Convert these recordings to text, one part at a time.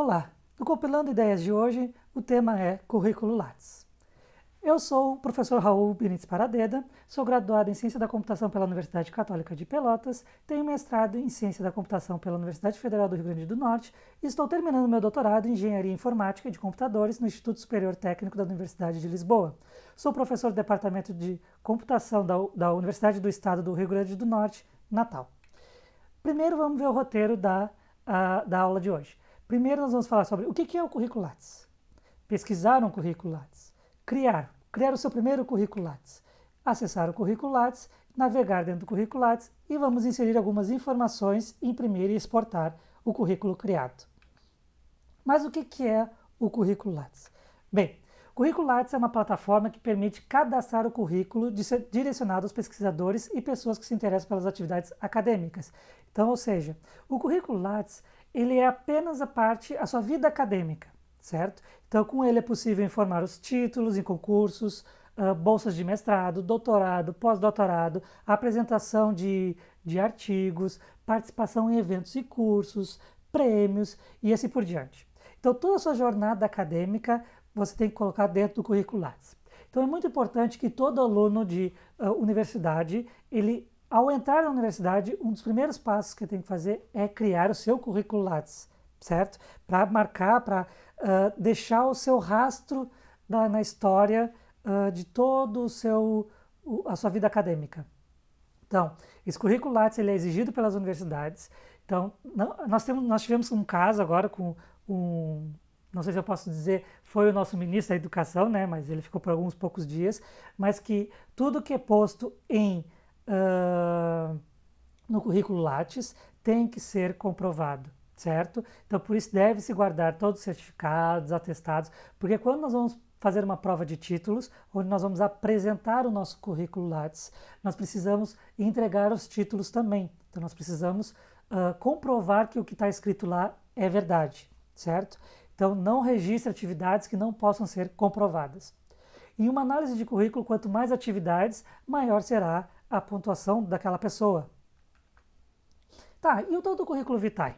Olá, no Compilando Ideias de hoje, o tema é Currículo Lattes. Eu sou o professor Raul Benítez Paradeda, sou graduado em Ciência da Computação pela Universidade Católica de Pelotas, tenho mestrado em Ciência da Computação pela Universidade Federal do Rio Grande do Norte e estou terminando meu doutorado em Engenharia Informática e de Computadores no Instituto Superior Técnico da Universidade de Lisboa. Sou professor do Departamento de Computação da Universidade do Estado do Rio Grande do Norte, Natal. Primeiro vamos ver o roteiro da aula de hoje. Primeiro nós vamos falar sobre o que é o currículo Lattes, pesquisar um currículo Lattes, criar o seu primeiro currículo Lattes, acessar o currículo Lattes, navegar dentro do currículo Lattes e vamos inserir algumas informações, imprimir e exportar o currículo criado. Mas o que é o currículo Lattes? Bem, o currículo Lattes é uma plataforma que permite cadastrar o currículo direcionado aos pesquisadores e pessoas que se interessam pelas atividades acadêmicas. Então, ou seja, o currículo Lattes ele é apenas a sua vida acadêmica, certo? Então, com ele é possível informar os títulos em concursos, bolsas de mestrado, doutorado, pós-doutorado, apresentação de artigos, participação em eventos e cursos, prêmios e assim por diante. Então, toda a sua jornada acadêmica você tem que colocar dentro do currículo Lattes. Então, é muito importante que todo aluno de universidade, ao entrar na universidade, um dos primeiros passos que tem que fazer é criar o seu currículo Lattes, certo? Para marcar, para deixar o seu rastro na história de todo a sua vida acadêmica. Então, esse currículo Lattes ele é exigido pelas universidades. Então, nós tivemos um caso agora com não sei se eu posso dizer, foi o nosso ministro da Educação, né, mas ele ficou por alguns poucos dias, mas que tudo que é posto no currículo Lattes tem que ser comprovado, certo? Então, por isso deve-se guardar todos os certificados, atestados, porque quando nós vamos fazer uma prova de títulos, onde nós vamos apresentar o nosso currículo Lattes, nós precisamos entregar os títulos também. Então, nós precisamos comprovar que o que está escrito lá é verdade, certo? Então, não registre atividades que não possam ser comprovadas. Em uma análise de currículo, quanto mais atividades, maior será a pontuação daquela pessoa. Tá, e o tal do currículo vitae?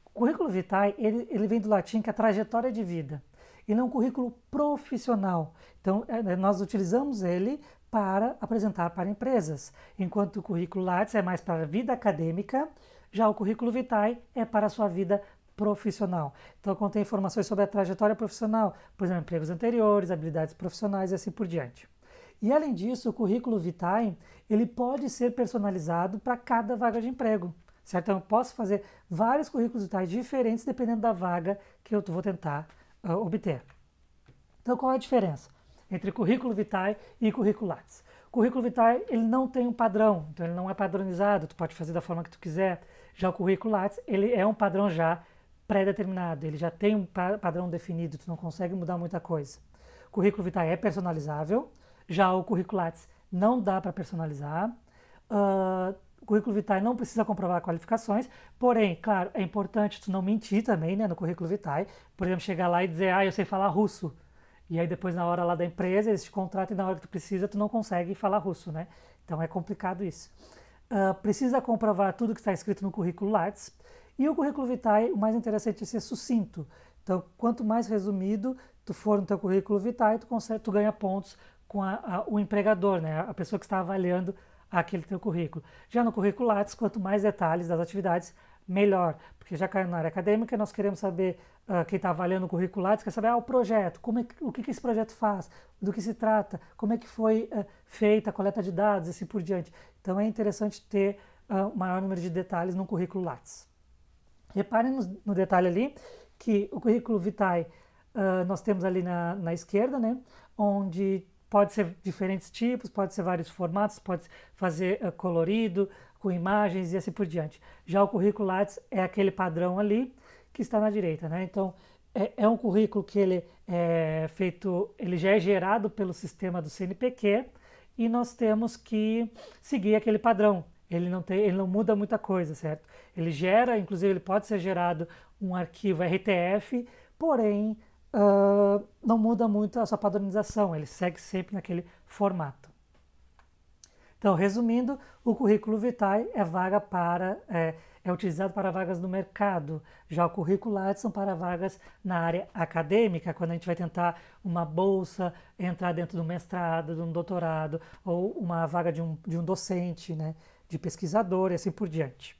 O currículo vitae, ele vem do latim que é trajetória de vida. Ele é um currículo profissional. Então, nós utilizamos ele para apresentar para empresas, enquanto o currículo Lattes é mais para a vida acadêmica, já o currículo vitae é para a sua vida profissional. Então, contém informações sobre a trajetória profissional, por exemplo, empregos anteriores, habilidades profissionais e assim por diante. E, além disso, o currículo vitae, ele pode ser personalizado para cada vaga de emprego, certo? Então, eu posso fazer vários currículos vitae diferentes dependendo da vaga que eu vou tentar obter. Então, qual é a diferença entre currículo vitae e currículo Lattes? O currículo vitae, ele não tem um padrão, então ele não é padronizado, tu pode fazer da forma que tu quiser. Já o currículo Lattes, ele é um padrão já pré-determinado, ele já tem um padrão definido, tu não consegue mudar muita coisa. O currículo vitae é personalizável, já o currículo Lattes não dá para personalizar. O currículo vitae não precisa comprovar qualificações, porém, claro, é importante tu não mentir também, né, no currículo vitae. Por exemplo, chegar lá e dizer, eu sei falar russo. E aí depois na hora lá da empresa, eles te contratam e na hora que tu precisa, tu não consegue falar russo, né? Então é complicado isso. Precisa comprovar tudo que está escrito no currículo Lattes. E o currículo vitae, o mais interessante é ser sucinto. Então, quanto mais resumido tu for no teu currículo vitae, tu ganha pontos com o empregador, né? A pessoa que está avaliando aquele teu currículo. Já no currículo Lattes, quanto mais detalhes das atividades, melhor. Porque já caiu na área acadêmica, nós queremos saber, quem está avaliando o currículo Lattes, quer saber o projeto, o que esse projeto faz, do que se trata, como é que foi feita a coleta de dados e assim por diante. Então, é interessante ter o maior número de detalhes no currículo Lattes. Reparem no detalhe ali que o currículo vitae nós temos ali na esquerda, né, onde pode ser diferentes tipos, pode ser vários formatos, pode fazer colorido, com imagens e assim por diante. Já o currículo Lattes é aquele padrão ali que está na direita, né? Então, é um currículo que ele é feito, ele já é gerado pelo sistema do CNPq e nós temos que seguir aquele padrão. Ele não muda muita coisa, certo? Ele gera, inclusive ele pode ser gerado um arquivo RTF, porém não muda muito a sua padronização, ele segue sempre naquele formato. Então, resumindo, o currículo vitae é utilizado para vagas no mercado. Já o currículo Lattes são para vagas na área acadêmica, quando a gente vai tentar uma bolsa, entrar dentro do mestrado, de um doutorado, ou uma vaga de um docente, né, de pesquisador e assim por diante.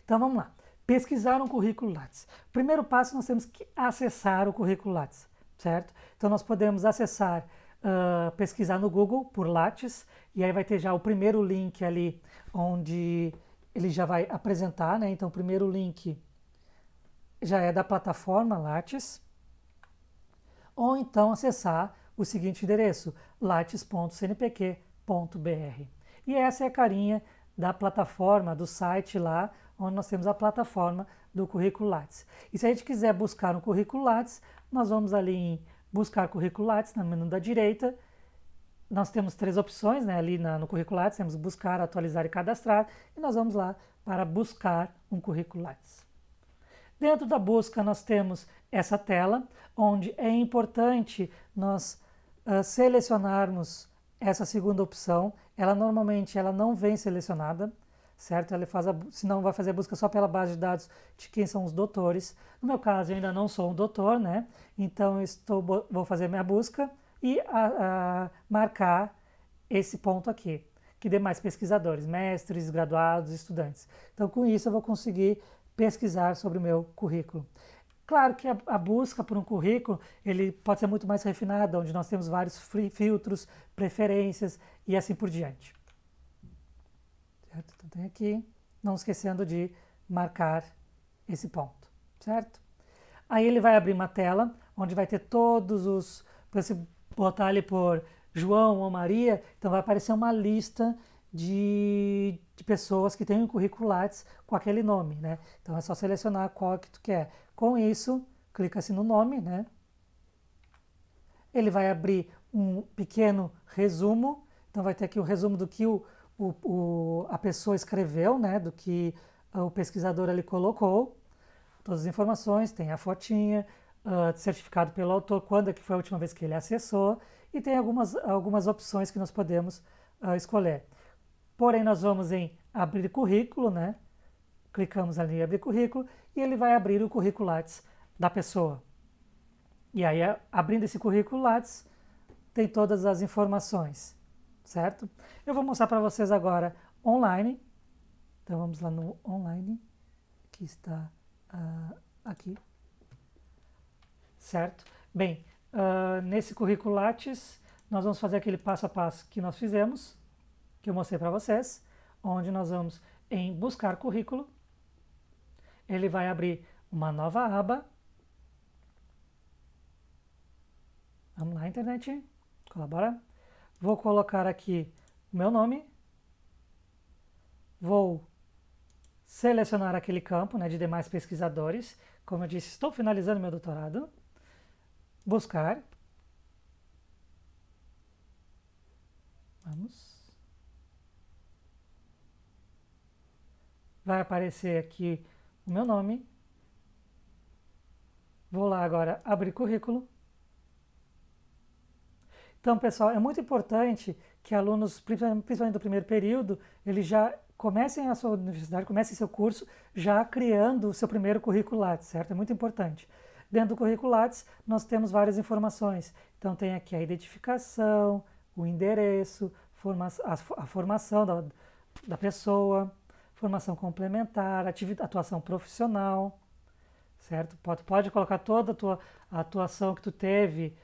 Então vamos lá. Pesquisar um currículo Lattes. Primeiro passo, nós temos que acessar o currículo Lattes, certo? Então nós podemos acessar, pesquisar no Google por Lattes, e aí vai ter já o primeiro link ali, onde ele já vai apresentar, né? Então o primeiro link já é da plataforma Lattes, ou então acessar o seguinte endereço, lattes.cnpq.br. E essa é a carinha da plataforma, do site lá, onde nós temos a plataforma do currículo Lattes. E se a gente quiser buscar um currículo Lattes, nós vamos ali em buscar currículo Lattes, no menu da direita. Nós temos três opções, né, ali no currículo Lattes, temos buscar, atualizar e cadastrar, e nós vamos lá para buscar um currículo Lattes. Dentro da busca nós temos essa tela, onde é importante nós selecionarmos essa segunda opção. Ela normalmente não vem selecionada, certo? Ela senão vai fazer a busca só pela base de dados de quem são os doutores. No meu caso, eu ainda não sou um doutor, né? Então vou fazer minha busca e marcar esse ponto aqui, que demais pesquisadores, mestres, graduados, estudantes. Então, com isso, eu vou conseguir pesquisar sobre o meu currículo. Claro que a busca por um currículo ele pode ser muito mais refinada, onde nós temos vários filtros, preferências e assim por diante. Certo? Então tem aqui, não esquecendo de marcar esse ponto, certo? Aí ele vai abrir uma tela, onde vai ter todos os... Para você botar ali por João ou Maria, então vai aparecer uma lista de pessoas que têm um currículo Lattes com aquele nome, né? Então é só selecionar qual que tu quer. Com isso, clica-se no nome, né? Ele vai abrir um pequeno resumo, então vai ter aqui o resumo do que a pessoa escreveu, né? Do que o pesquisador ali colocou, todas as informações, tem a fotinha, certificado pelo autor, quando é que foi a última vez que ele acessou, e tem algumas opções que nós podemos escolher. Porém, nós vamos em abrir currículo, né? Clicamos ali em abrir currículo e ele vai abrir o currículo Lattes da pessoa. E aí, abrindo esse currículo Lattes, tem todas as informações, certo? Eu vou mostrar para vocês agora online. Então, vamos lá no online, que está aqui, certo? Bem, nesse currículo Lattes, nós vamos fazer aquele passo a passo que nós fizemos, que eu mostrei para vocês, onde nós vamos em buscar currículo. Ele vai abrir uma nova aba. Vamos lá, internet, colabora. Vou colocar aqui o meu nome. Vou selecionar aquele campo, né, de demais pesquisadores. Como eu disse, estou finalizando meu doutorado. Buscar. Vamos. Vai aparecer aqui o meu nome. Vou lá agora abrir currículo. Então, pessoal, é muito importante que alunos, principalmente do primeiro período, eles já comecem a sua universidade, comecem seu curso já criando o seu primeiro currículo Lattes, certo? É muito importante. Dentro do currículo Lattes, nós temos várias informações. Então, tem aqui a identificação, o endereço, a formação da pessoa, formação complementar, atuação profissional, certo? Pode colocar toda a atuação que tu teve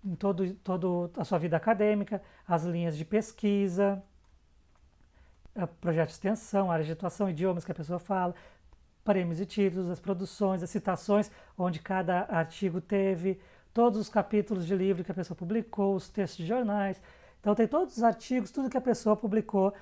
em toda a sua vida acadêmica, as linhas de pesquisa, projeto de extensão, áreas de atuação, idiomas que a pessoa fala, prêmios e títulos, as produções, as citações, onde cada artigo teve, todos os capítulos de livro que a pessoa publicou, os textos de jornais. Então tem todos os artigos, tudo que a pessoa publicou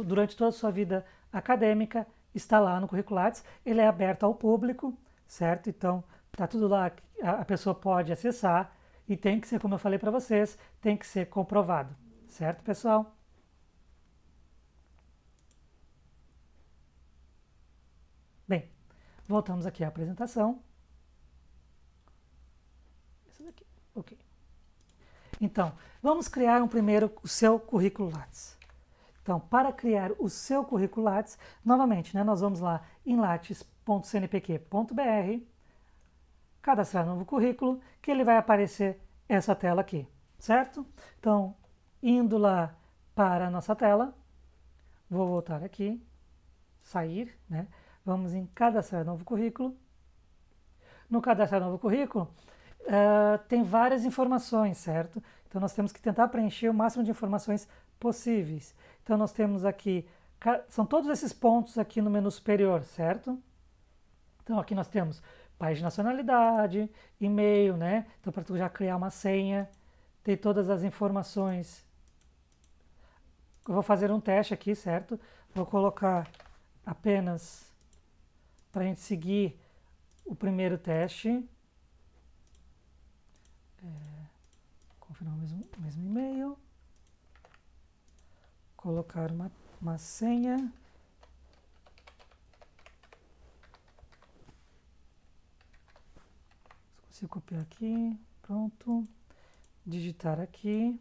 durante toda a sua vida acadêmica, está lá no currículo Lattes. Ele é aberto ao público, certo? Então está tudo lá, a pessoa pode acessar e tem que ser, como eu falei para vocês, tem que ser comprovado, certo, pessoal? Bem, voltamos aqui à apresentação. Essa daqui, ok. Então, vamos criar primeiro o seu currículo Lattes. Então, para criar o seu currículo Lattes, novamente, né, nós vamos lá em lattes.cnpq.br, cadastrar novo currículo, que ele vai aparecer essa tela aqui, certo? Então, indo lá para a nossa tela, vou voltar aqui, sair, né? Vamos em cadastrar novo currículo. No cadastrar novo currículo, tem várias informações, certo? Então nós temos que tentar preencher o máximo de informações possíveis. Então nós temos aqui, são todos esses pontos aqui no menu superior, certo? Então aqui nós temos país de nacionalidade, e-mail, né? Então para tu já criar uma senha, tem todas as informações. Eu vou fazer um teste aqui, certo? Vou colocar apenas para a gente seguir o primeiro teste. Confirmar o mesmo e-mail. Colocar uma senha. Se copiar aqui, pronto. Digitar aqui.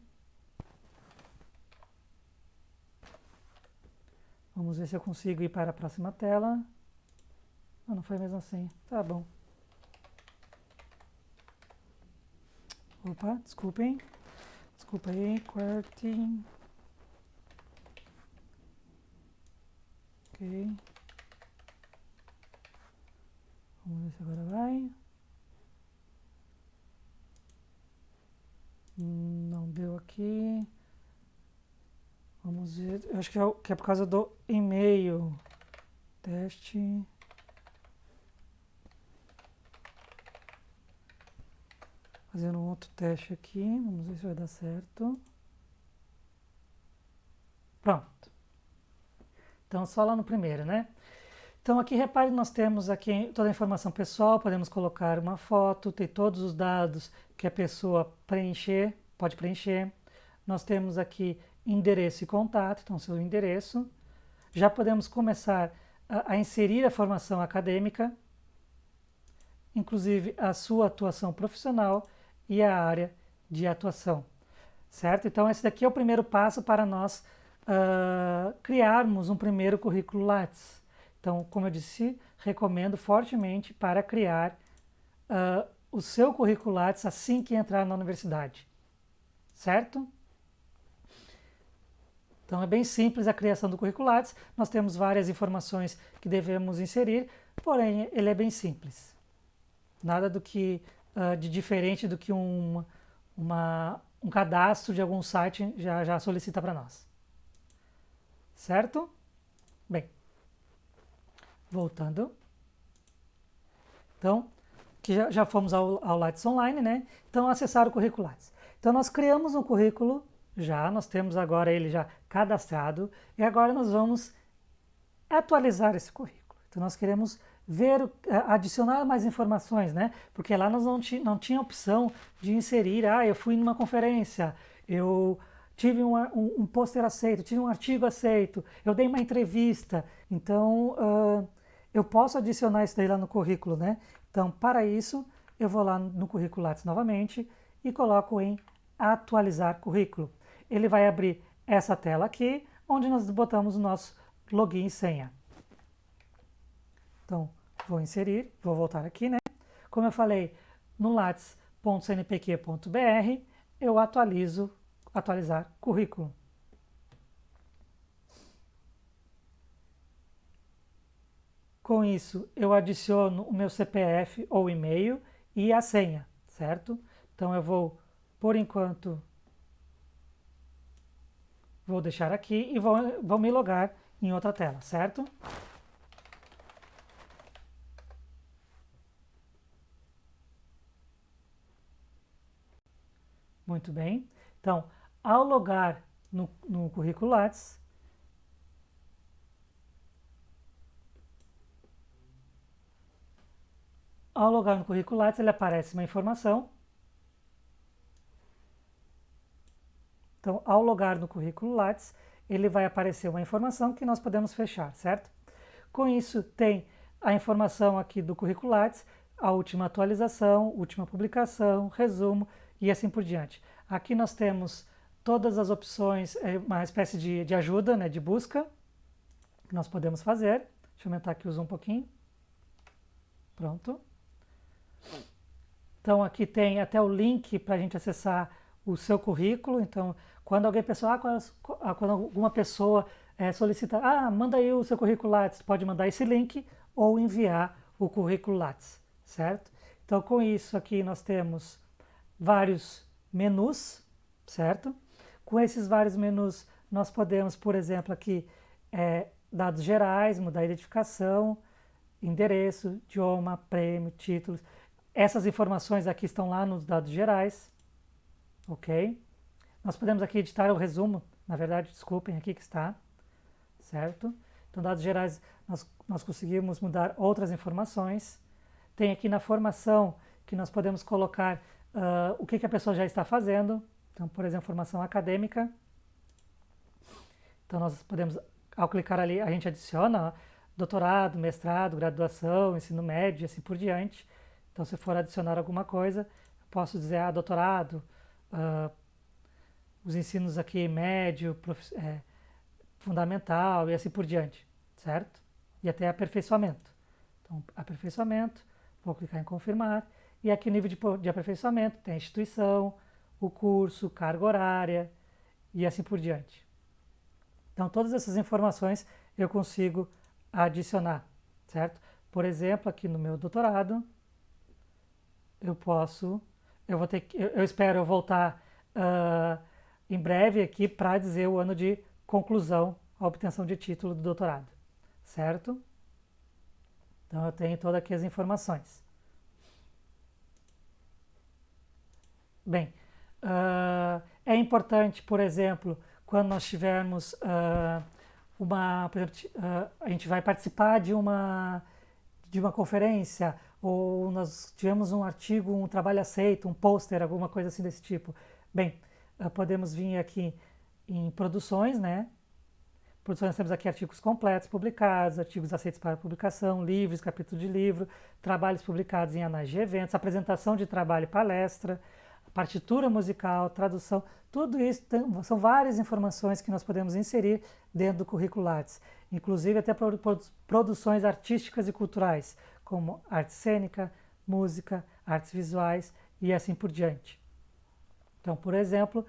Vamos ver se eu consigo ir para a próxima tela. Ah, não foi mesmo assim. Tá bom. Opa, desculpem. Desculpa aí, QWERTY. Ok. Vamos ver se agora vai. Não deu aqui. Vamos ver. Eu acho que é por causa do e-mail. Teste. Fazendo um outro teste aqui. Vamos ver se vai dar certo. Pronto. Então, só lá no primeiro, né? Então, aqui, repare, nós temos aqui toda a informação pessoal, podemos colocar uma foto, tem todos os dados que a pessoa pode preencher. Nós temos aqui endereço e contato, então, seu endereço. Já podemos começar a inserir a formação acadêmica, inclusive a sua atuação profissional e a área de atuação, certo? Então, esse daqui é o primeiro passo para nós criarmos um primeiro currículo Lattes. Então, como eu disse, recomendo fortemente para criar o seu currículo Lattes assim que entrar na universidade, certo? Então, é bem simples a criação do currículo Lattes. Nós temos várias informações que devemos inserir, porém, ele é bem simples. Nada de diferente do que um cadastro de algum site já solicita para nós. Certo? Bem, voltando. Então, que já fomos ao Lattes Online, né? Então, acessar o currículo Lattes. Então, nós criamos um currículo, nós temos agora ele já cadastrado, e agora nós vamos atualizar esse currículo. Então, nós queremos adicionar mais informações, né? Porque lá nós não tinha opção de inserir, eu fui numa conferência, eu tive um pôster aceito, tive um artigo aceito, eu dei uma entrevista. Então, eu posso adicionar isso daí lá no currículo, né? Então, para isso, eu vou lá no currículo Lattes novamente e coloco em atualizar currículo. Ele vai abrir essa tela aqui, onde nós botamos o nosso login e senha. Então, vou voltar aqui, né? Como eu falei, no lattes.cnpq.br, eu atualizar currículo. Com isso, eu adiciono o meu CPF ou e-mail e a senha, certo? Então, eu vou, por enquanto, vou deixar aqui e vou me logar em outra tela, certo? Muito bem. Então, ao logar no currículo Lattes, ele aparece uma informação. Então, ao logar no currículo Lattes, ele vai aparecer uma informação que nós podemos fechar, certo? Com isso, tem a informação aqui do currículo Lattes, a última atualização, última publicação, resumo e assim por diante. Aqui nós temos todas as opções, uma espécie de ajuda, né, de busca, que nós podemos fazer. Deixa eu aumentar aqui o zoom um pouquinho. Pronto. Então aqui tem até o link para a gente acessar o seu currículo. Então, quando quando alguma pessoa solicita, manda aí o seu currículo Lattes, pode mandar esse link ou enviar o currículo Lattes, certo? Então, com isso aqui nós temos vários menus, certo? Com esses vários menus nós podemos, por exemplo, aqui dados gerais, mudar a identificação, endereço, idioma, prêmio, títulos. Essas informações aqui estão lá nos dados gerais, ok? Nós podemos aqui editar o resumo, na verdade, desculpem, aqui que está, certo? Então, dados gerais, nós conseguimos mudar outras informações. Tem aqui na formação que nós podemos colocar o que a pessoa já está fazendo. Então, por exemplo, formação acadêmica. Então, nós podemos, ao clicar ali, a gente adiciona doutorado, mestrado, graduação, ensino médio e assim por diante. Então, se for adicionar alguma coisa, eu posso dizer, doutorado, os ensinos aqui médio, fundamental e assim por diante, certo? E até aperfeiçoamento. Então, aperfeiçoamento, vou clicar em confirmar. E aqui nível de aperfeiçoamento, tem a instituição, o curso, carga horária e assim por diante. Então, todas essas informações eu consigo adicionar, certo? Por exemplo, aqui no meu doutorado, eu espero voltar em breve aqui para dizer o ano de conclusão, a obtenção de título do doutorado, certo? Então eu tenho todas aqui as informações. Bem, é importante, por exemplo, quando nós tivermos por exemplo, a gente vai participar de uma conferência, ou nós tivemos um artigo, um trabalho aceito, um pôster, alguma coisa assim desse tipo. Bem, podemos vir aqui em produções, né? Produções, nós temos aqui artigos completos publicados, artigos aceitos para publicação, livros, capítulo de livro, trabalhos publicados em anais de eventos, apresentação de trabalho e palestra, partitura musical, tradução, tudo isso são várias informações que nós podemos inserir dentro do currículo Lattes, inclusive até produções artísticas e culturais, como arte cênica, música, artes visuais e assim por diante. Então, por exemplo,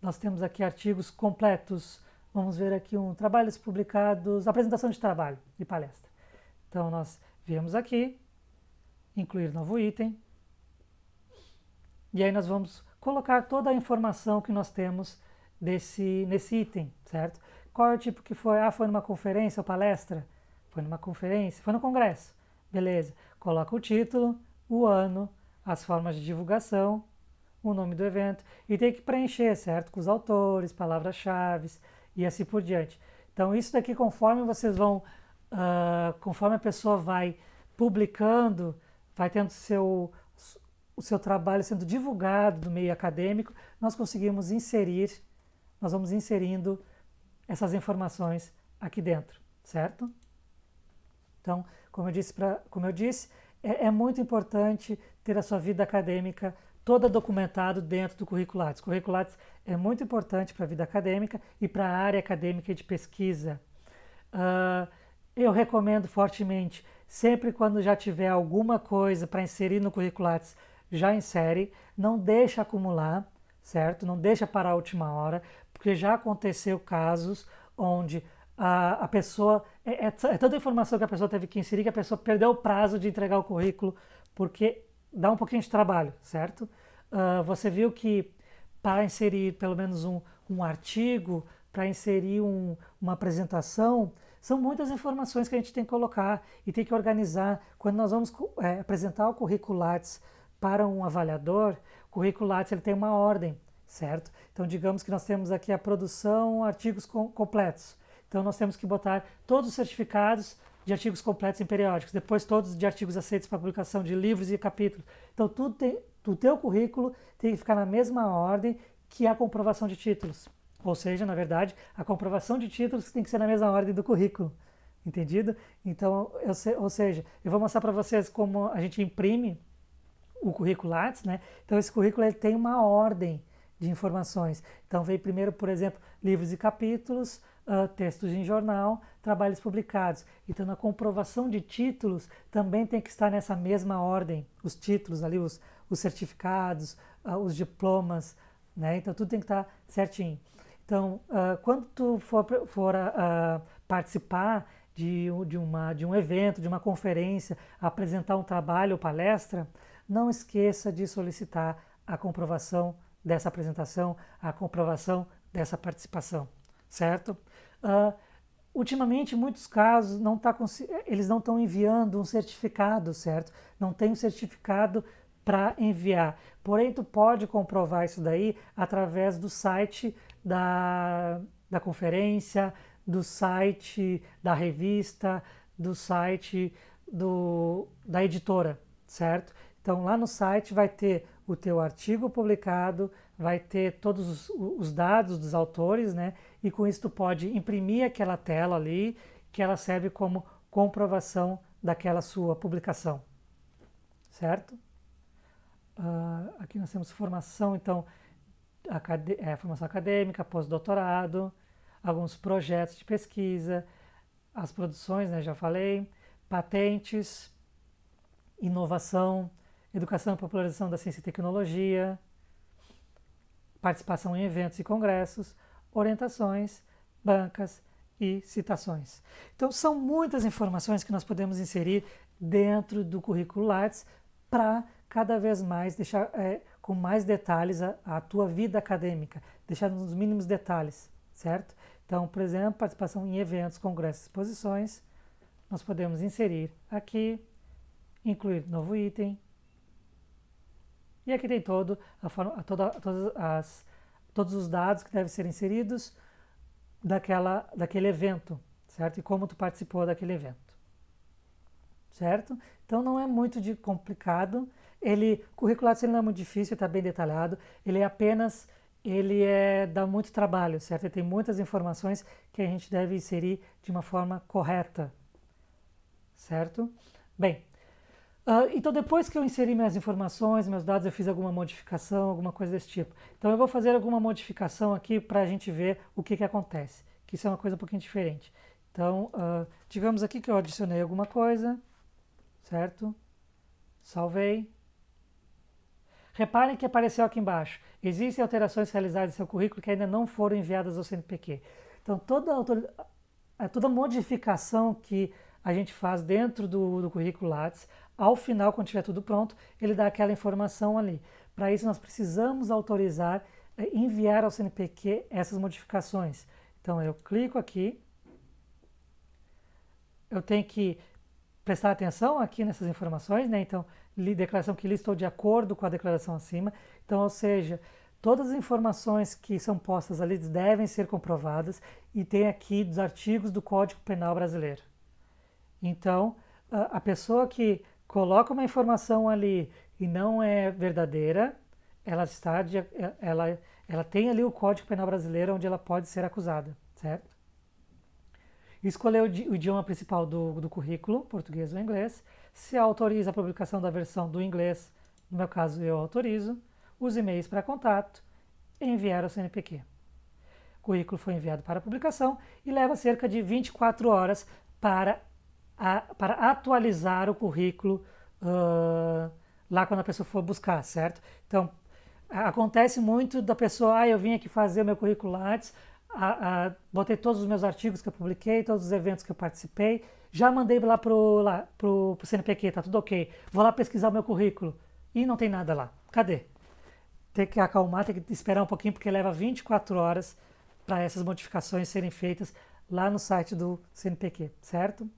nós temos aqui artigos completos, vamos ver aqui trabalhos publicados, apresentação de trabalho e palestra. Então, nós viemos aqui, incluir novo item, e aí nós vamos colocar toda a informação que nós temos nesse item, certo? Qual é o tipo que foi? Foi numa conferência ou palestra? Foi numa conferência? Foi no congresso? Beleza. Coloca o título, o ano, as formas de divulgação, o nome do evento e tem que preencher, certo? Com os autores, palavras-chave e assim por diante. Então, isso daqui, conforme vocês vão, conforme a pessoa vai publicando, vai tendo o seu trabalho sendo divulgado no meio acadêmico, nós conseguimos nós vamos inserindo essas informações aqui dentro, certo? Então, como eu disse, é muito importante ter a sua vida acadêmica toda documentada dentro do currículo Lattes. O currículo Lattes é muito importante para a vida acadêmica e para a área acadêmica de pesquisa. Eu recomendo fortemente, sempre quando já tiver alguma coisa para inserir no currículo Lattes, já insere, não deixa acumular, certo? Não deixa para a última hora, porque já aconteceu casos onde a pessoa, é tanta informação que a pessoa teve que inserir que a pessoa perdeu o prazo de entregar o currículo, porque dá um pouquinho de trabalho, certo? Você viu que para inserir pelo menos um artigo, para inserir uma apresentação, são muitas informações que a gente tem que colocar e tem que organizar. Quando nós vamos apresentar o currículo Lattes para um avaliador, o currículo Lattes ele tem uma ordem, certo? Então, digamos que nós temos aqui a produção, artigos completos. Então, nós temos que botar todos os certificados de artigos completos em periódicos, depois todos de artigos aceitos para publicação de livros e capítulos. Então, o teu currículo tem que ficar na mesma ordem que a comprovação de títulos. Ou seja, na verdade, a comprovação de títulos tem que ser na mesma ordem do currículo. Entendido? Então, ou seja, eu vou mostrar para vocês como a gente imprime o currículo Lattes, né? Então, esse currículo ele tem uma ordem de informações. Então, vem primeiro, por exemplo, livros e capítulos, textos em jornal, trabalhos publicados. Então, na comprovação de títulos, também tem que estar nessa mesma ordem, os títulos ali, os certificados, os diplomas, né? Então, tudo tem que estar certinho. Então, quando tu for participar de um evento, de uma conferência, apresentar um trabalho ou palestra, não esqueça de solicitar a comprovação dessa apresentação, a comprovação dessa participação, certo? Ultimamente, em muitos casos, eles não estão enviando um certificado, certo? Não tem um certificado para enviar. Porém, tu pode comprovar isso daí através do site da conferência, do site da revista, do site da editora, certo? Então, lá no site vai ter o teu artigo publicado, vai ter todos os dados dos autores, né? E com isso tu pode imprimir aquela tela ali, que ela serve como comprovação daquela sua publicação, certo? Aqui nós temos formação, então, formação acadêmica, pós-doutorado, alguns projetos de pesquisa, as produções, né, já falei, patentes, inovação, educação e popularização da ciência e tecnologia, participação em eventos e congressos, orientações, bancas e citações. Então, são muitas informações que nós podemos inserir dentro do currículo Lattes para cada vez mais deixar com mais detalhes a tua vida acadêmica, deixar nos mínimos detalhes, certo? Então, por exemplo, participação em eventos, congressos, exposições, nós podemos inserir aqui, incluir novo item, e aqui tem todos os dados que devem ser inseridos daquele evento, certo? E como tu participou daquele evento, certo? Então não é muito complicado. O currículo Lattes não é muito difícil, está bem detalhado. Dá muito trabalho, certo? Ele tem muitas informações que a gente deve inserir de uma forma correta, certo? Bem, então depois que eu inseri minhas informações, meus dados, eu fiz alguma modificação, alguma coisa desse tipo. Então eu vou fazer alguma modificação aqui para a gente ver o que acontece, que isso é uma coisa um pouquinho diferente. Então, digamos aqui que eu adicionei alguma coisa, certo? Salvei. Reparem que apareceu aqui embaixo. Existem alterações realizadas em seu currículo que ainda não foram enviadas ao CNPq. Então, toda modificação que a gente faz dentro do currículo Lattes, ao final, quando estiver tudo pronto, ele dá aquela informação ali. Para isso, nós precisamos autorizar, enviar ao CNPq essas modificações. Então, eu clico aqui, eu tenho que prestar atenção aqui nessas informações, né? Então, declaração que listou de acordo com a declaração acima. Então, ou seja, todas as informações que são postas ali devem ser comprovadas e tem aqui dos artigos do Código Penal Brasileiro. Então, a pessoa que coloca uma informação ali e não é verdadeira, ela tem ali o Código Penal Brasileiro onde ela pode ser acusada, certo? Escolher o idioma principal do currículo, português ou inglês. Se autoriza a publicação da versão do inglês, no meu caso eu autorizo. Os e-mails para contato, enviar ao CNPq. O currículo foi enviado para publicação e leva cerca de 24 horas para atualizar o currículo lá quando a pessoa for buscar, certo? Então, acontece muito da pessoa, eu vim aqui fazer o meu currículo Lattes, botei todos os meus artigos que eu publiquei, todos os eventos que eu participei, já mandei lá pro CNPq, tá tudo ok. Vou lá pesquisar o meu currículo e não tem nada lá. Cadê? Tem que acalmar, tem que esperar um pouquinho, porque leva 24 horas para essas modificações serem feitas lá no site do CNPq, certo?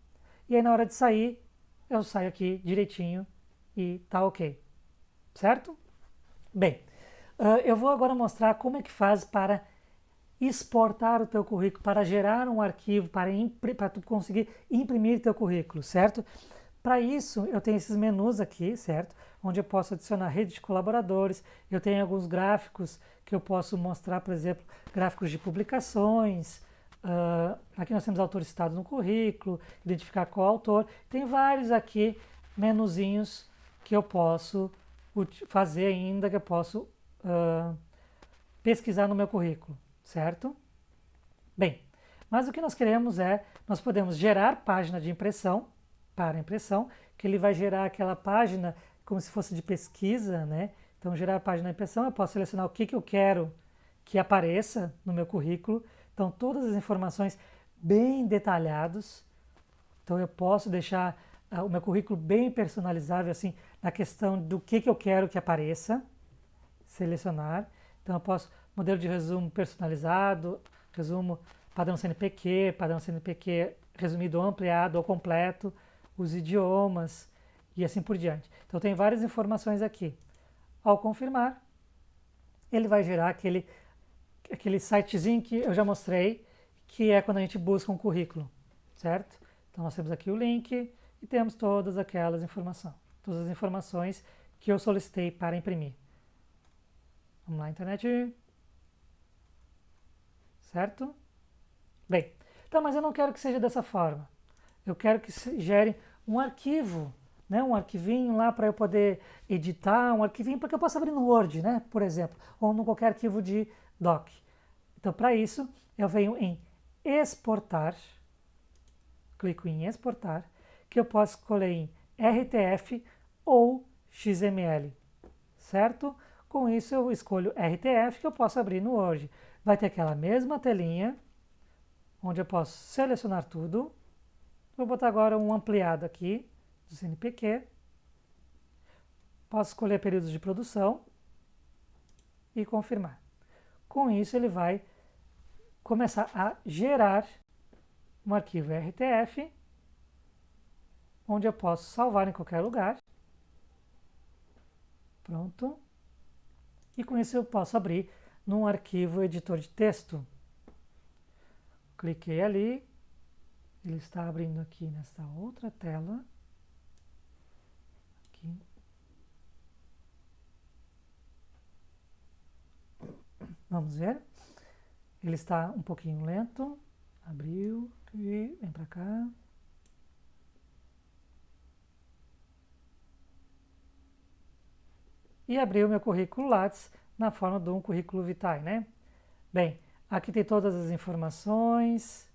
E aí na hora de sair, eu saio aqui direitinho e tá ok, certo? Bem, eu vou agora mostrar como é que faz para exportar o teu currículo, para gerar um arquivo, para tu conseguir imprimir teu currículo, certo? Para isso, eu tenho esses menus aqui, certo? Onde eu posso adicionar rede de colaboradores, eu tenho alguns gráficos que eu posso mostrar, por exemplo, gráficos de publicações. Aqui nós temos autores citados no currículo, identificar qual autor. Tem vários aqui menuzinhos que eu posso fazer ainda, que eu posso pesquisar no meu currículo, certo? Bem, mas o que nós queremos nós podemos gerar página de impressão, para impressão, que ele vai gerar aquela página como se fosse de pesquisa, né? Então, gerar a página de impressão, eu posso selecionar o que eu quero que apareça no meu currículo. Então, todas as informações bem detalhados. Então, eu posso deixar o meu currículo bem personalizável, assim, na questão do que eu quero que apareça. Selecionar. Então, eu posso modelo de resumo personalizado, resumo padrão CNPq resumido ou ampliado ou completo, os idiomas e assim por diante. Então, tem várias informações aqui. Ao confirmar, ele vai gerar aquele sitezinho que eu já mostrei, que é quando a gente busca um currículo, certo? Então, nós temos aqui o link e temos todas as informações que eu solicitei para imprimir. Vamos lá, internet. Certo? Bem, então, mas eu não quero que seja dessa forma. Eu quero que gere um arquivo, né? Um arquivinho lá para eu poder editar, um arquivinho para que eu possa abrir no Word, né? Por exemplo, ou em qualquer arquivo de doc. Então, para isso, eu venho em exportar, clico em exportar, que eu posso escolher em RTF ou XML, certo? Com isso, eu escolho RTF, que eu posso abrir no Word. Vai ter aquela mesma telinha, onde eu posso selecionar tudo. Vou botar agora um ampliado aqui, do CNPq. Posso escolher períodos de produção e confirmar. Com isso, ele vai começar a gerar um arquivo RTF, onde eu posso salvar em qualquer lugar. Pronto. E com isso eu posso abrir num arquivo editor de texto. Cliquei ali, ele está abrindo aqui nessa outra tela. Aqui. Vamos ver. Ele está um pouquinho lento. Abriu, e vem para cá. E abriu meu currículo Lattes na forma de um currículo vitae, né? Bem, aqui tem todas as informações.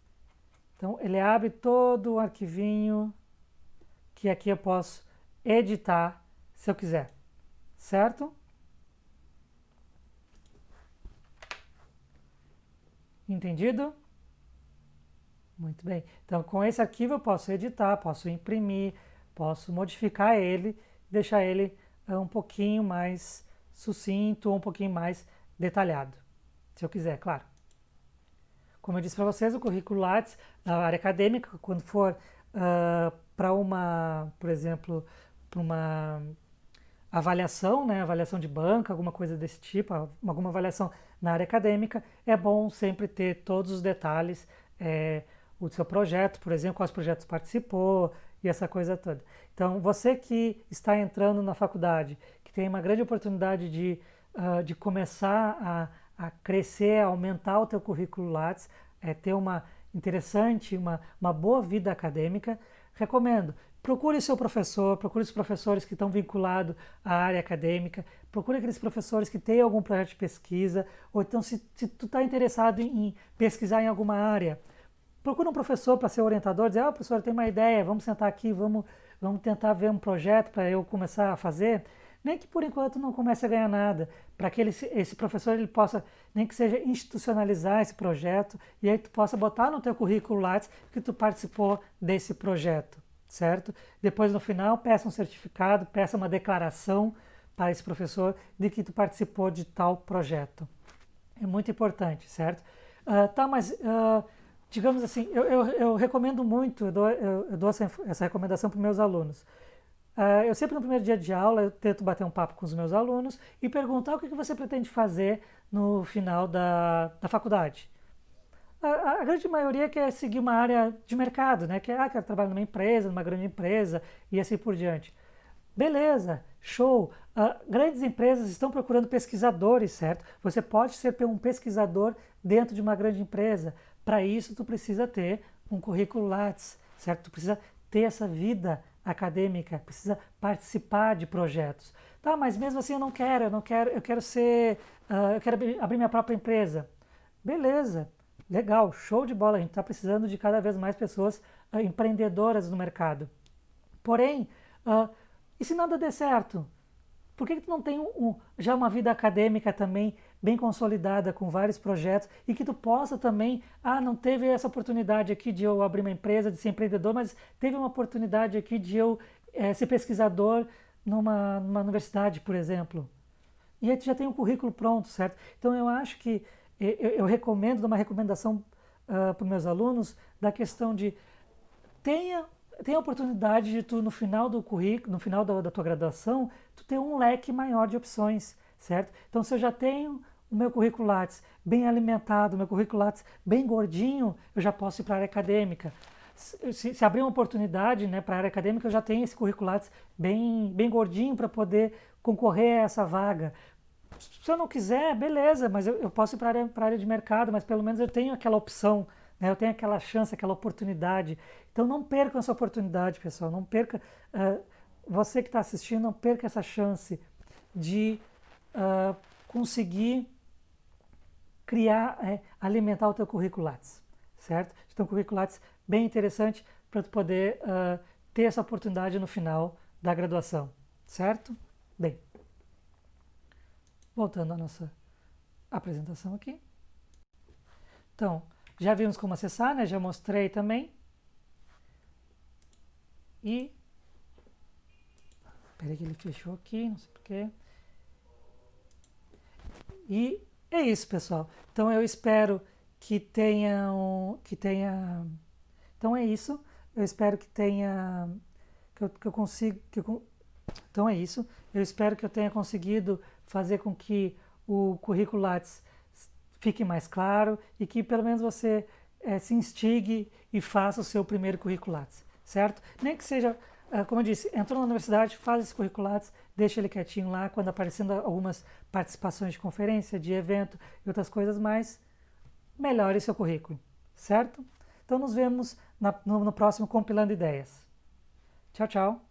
Então, ele abre todo o arquivinho que aqui eu posso editar se eu quiser, certo? Entendido? Muito bem. Então, com esse arquivo eu posso editar, posso imprimir, posso modificar ele, deixar ele um pouquinho mais sucinto ou um pouquinho mais detalhado, se eu quiser, claro. Como eu disse para vocês, o currículo Lattes da área acadêmica, quando for para uma, por exemplo, para uma avaliação, né, avaliação de banca, alguma coisa desse tipo, alguma avaliação na área acadêmica, é bom sempre ter todos os detalhes, o seu projeto, por exemplo, quais projetos participou e essa coisa toda. Então, você que está entrando na faculdade, que tem uma grande oportunidade de começar a crescer, a aumentar o teu currículo Lattes, ter uma interessante, uma boa vida acadêmica, recomendo. Procure seu professor, procure os professores que estão vinculados à área acadêmica, procure aqueles professores que têm algum projeto de pesquisa, ou então se tu está interessado em pesquisar em alguma área, procura um professor para ser orientador, dizer, professor, eu tenho uma ideia, vamos sentar aqui, vamos tentar ver um projeto para eu começar a fazer, nem que por enquanto não comece a ganhar nada, para que esse professor ele possa, nem que seja institucionalizar esse projeto, e aí tu possa botar no teu currículo Lattes que tu participou desse projeto, certo? Depois no final peça um certificado, peça uma declaração para esse professor de que tu participou de tal projeto. É muito importante, certo? Digamos assim, eu recomendo muito, eu dou essa recomendação para os meus alunos. Eu sempre no primeiro dia de aula eu tento bater um papo com os meus alunos e perguntar o que você pretende fazer no final da faculdade. A grande maioria quer seguir uma área de mercado, né? Quer trabalhar numa empresa, numa grande empresa e assim por diante. Beleza, show. Grandes empresas estão procurando pesquisadores, certo? Você pode ser um pesquisador dentro de uma grande empresa. Para isso, tu precisa ter um currículo Lattes, certo? Tu precisa ter essa vida acadêmica, precisa participar de projetos. Tá, mas mesmo assim eu quero ser, eu quero abrir minha própria empresa. Beleza, legal, show de bola, a gente está precisando de cada vez mais pessoas empreendedoras no mercado. Porém, e se nada der certo? Por que tu não tem já uma vida acadêmica também bem consolidada com vários projetos e que tu possa também, não teve essa oportunidade aqui de eu abrir uma empresa, de ser empreendedor, mas teve uma oportunidade aqui de eu ser pesquisador numa universidade, por exemplo. E aí tu já tem um currículo pronto, certo? Então eu acho que eu recomendo, dou uma recomendação para os meus alunos da questão de tenha, tenha a oportunidade de tu no final do currículo, no final da tua graduação, tu ter um leque maior de opções, certo? Então se eu já tenho o meu currículo Lattes bem alimentado, o meu currículo Lattes bem gordinho, eu já posso ir para a área acadêmica. Se abrir uma oportunidade, né, para a área acadêmica, eu já tenho esse currículo Lattes bem gordinho para poder concorrer a essa vaga. Se eu não quiser, beleza, mas eu posso ir para a área de mercado, mas pelo menos eu tenho aquela opção, né? Eu tenho aquela chance, aquela oportunidade. Então não percam essa oportunidade, pessoal. Não perca, você que está assistindo, não perca essa chance de conseguir criar, alimentar o teu currículo Lattes, certo? Então, currículo Lattes bem interessante para tu poder ter essa oportunidade no final da graduação, certo? Bem, voltando à nossa apresentação aqui. Então, já vimos como acessar, né? Já mostrei também. E... Peraí que ele fechou aqui, não sei porquê. E é isso, pessoal. Então, eu espero que tenham... Então, é isso. Eu espero que tenha... Que eu consiga... Então, é isso. Eu espero que eu tenha conseguido fazer com que o currículo Lattes fique mais claro e que pelo menos você se instigue e faça o seu primeiro currículo Lattes, certo? Nem que seja, como eu disse, entrou na universidade, faz esse currículo Lattes, deixa ele quietinho lá, quando aparecendo algumas participações de conferência, de evento e outras coisas mais, melhore seu currículo, certo? Então nos vemos no próximo Compilando Ideias. Tchau, tchau!